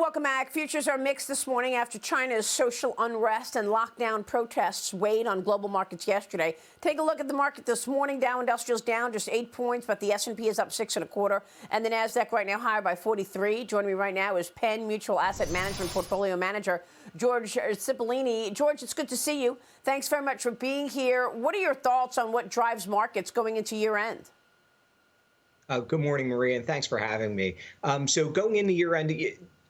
Welcome back. Futures are mixed this morning after China's social unrest and lockdown protests weighed on global markets yesterday. Take a look at the market this morning. Dow Industrial's down just 8 points, but the S&P is up 6.25, and the Nasdaq right now higher by 43. Joining me right now is Penn Mutual Asset Management Portfolio Manager George Cipolloni. George, it's good to see you. Thanks very much for being here. What are your thoughts on what drives markets going into year end? Good morning, Maria, and thanks for having me. So going into year end,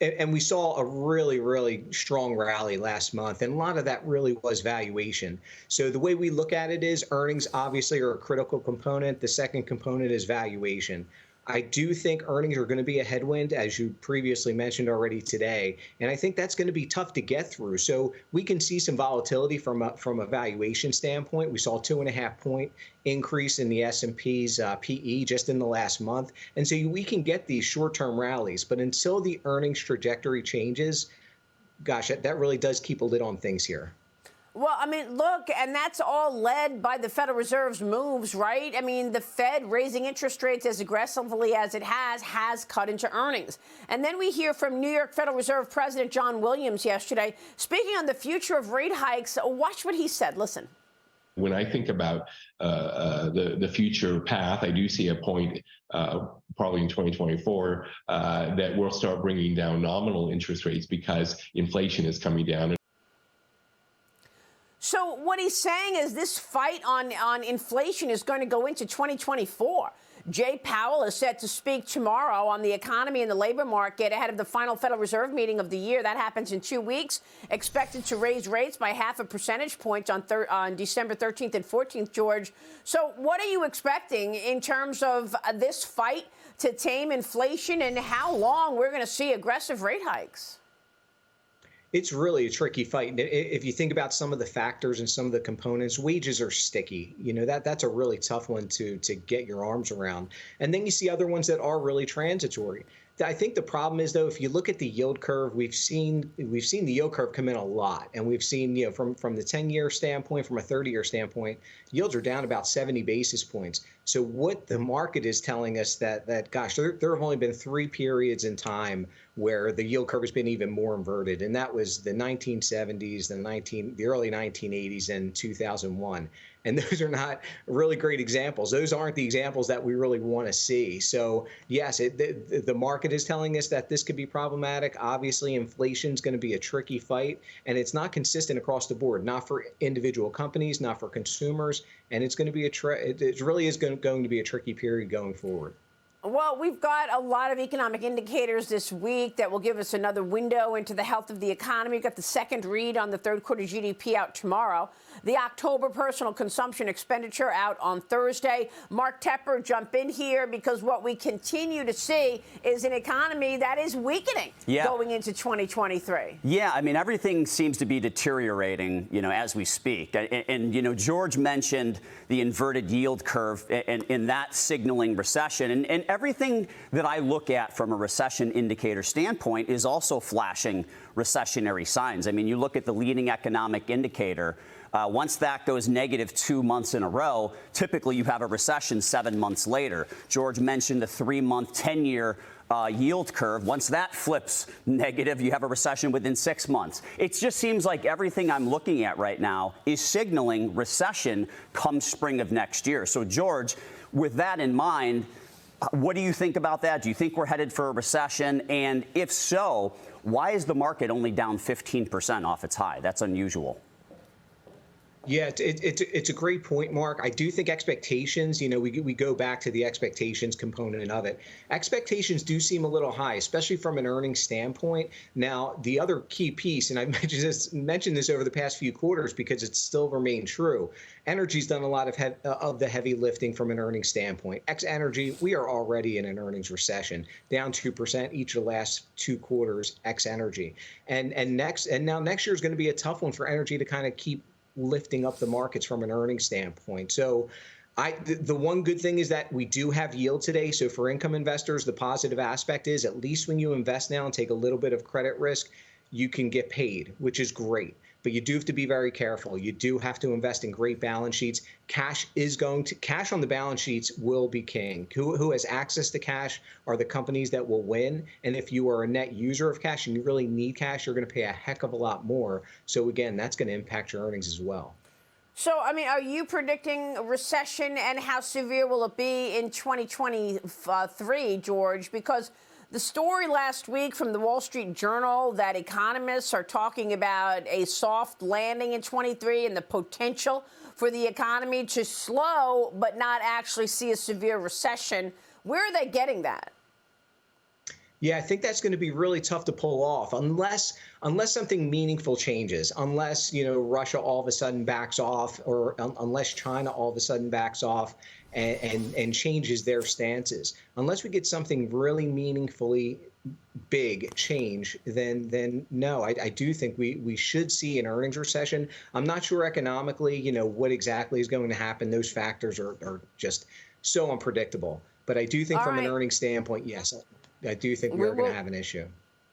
and we saw a really strong rally last month, and a lot of that really was valuation. So the way we look at it is earnings obviously are a critical component. The second component is valuation. I do think earnings are going to be a headwind, as you previously mentioned already today, and I think that's going to be tough to get through. So we can see some volatility from a valuation standpoint. We saw a 2.5-point increase in the S&P's PE just in the last month, and so we can get these short-term rallies. But until the earnings trajectory changes, gosh, that really does keep a lid on things here. Well, I mean, look, and that's all led by the Federal Reserve's moves, right? I mean, the Fed raising interest rates as aggressively as it has cut into earnings. And then we hear from New York Federal Reserve President John Williams yesterday, speaking on the future of rate hikes. Watch what he said. Listen. When I think about the future path, I do see a point probably in 2024 that we'll start bringing down nominal interest rates because inflation is coming down. So what he's saying is this fight on inflation is going to go into 2024. Jay Powell is set to speak tomorrow on the economy and the labor market ahead of the final Federal Reserve meeting of the year. That happens in 2 weeks. Expected to raise rates by 0.5 percentage points on December 13th and 14th, George. So what are you expecting in terms of this fight to tame inflation and how long we're going to see aggressive rate hikes? It's really a tricky fight. If you think about some of the factors and some of the components, wages are sticky. You know, that's a really tough one to get your arms around. And then you see other ones that are really transitory. I think the problem is, though, if you look at the yield curve, we've seen the yield curve come in a lot, and we've seen, you know, from the 10-year standpoint, from a 30-year standpoint, yields are down about 70 basis points. So what the market is telling us that gosh, there have only been 3 periods in time where the yield curve has been even more inverted, and that was the 1970s, the early 1980s, and 2001. And those are not really great examples. Those aren't the examples that we really want to see. So yes, the market is telling us that this could be problematic. Obviously, inflation is going to be a tricky fight, and it's not consistent across the board, not for individual companies, not for consumers, and it's going to be it really is going to be a tricky period going forward. Well, we've got a lot of economic indicators this week that will give us another window into the health of the economy. We've got the second read on the third quarter GDP out tomorrow. The October personal consumption expenditure out on Thursday. Mark Tepper, jump in here, because what we continue to see is an economy that is weakening going into 2023. Yeah, I mean, everything seems to be deteriorating, you know, as we speak. And you know, George mentioned the inverted yield curve and that signaling recession. And everything that I look at from a recession indicator standpoint is also flashing recessionary signs. I mean, you look at the leading economic indicator. Once that goes negative 2 months in a row, typically you have a recession 7 months later. George mentioned the 3-month, 10-year yield curve. Once that flips negative, you have a recession within 6 months. It just seems like everything I'm looking at right now is signaling recession come spring of next year. So, George, with that in mind, what do you think about that? Do you think we're headed for a recession? And if so, why is the market only down 15% off its high? That's unusual. Yeah, it's a great point, Mark. I do think expectations, you know, we go back to the expectations component of it. Expectations do seem a little high, especially from an earnings standpoint. Now, the other key piece, and I mentioned this over the past few quarters because it's still remained true, energy's done a lot of the heavy lifting from an earnings standpoint. Ex-energy, we are already in an earnings recession, down 2% each of the last 2 quarters, ex-energy. And now next year is going to be a tough one for energy to kind of keep lifting up the markets from an earnings standpoint. So the one good thing is that we do have yield today. So for income investors, the positive aspect is at least when you invest now and take a little bit of credit risk, you can get paid, which is great. but you do have to be very careful. You do have to invest in great balance sheets. Cash on the balance sheets will be king. Who has access to cash are the companies that will win. And if you are a net user of cash and you really need cash, you're going to pay a heck of a lot more. So again, that's going to impact your earnings as well. So, I mean, are you predicting a recession, and how severe will it be in 2023, George? Because the story last week from the Wall Street Journal that economists are talking about a soft landing in 23 and the potential for the economy to slow but not actually see a severe recession. Where are they getting that? Yeah, I think that's going to be really tough to pull off unless something meaningful changes, unless, Russia all of a sudden backs off, or unless China all of a sudden backs off and changes their stances. Unless we get something really meaningfully big change, then no, I do think we should see an earnings recession. I'm not sure economically, what exactly is going to happen. Those factors are just so unpredictable. But I do think from an earnings standpoint, yes, I do think we're going to have an issue.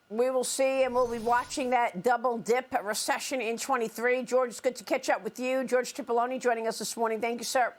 We will see, and we'll be watching that double dip recession in 23. George, it's good to catch up with you. George Cipolloni joining us this morning. Thank you, sir.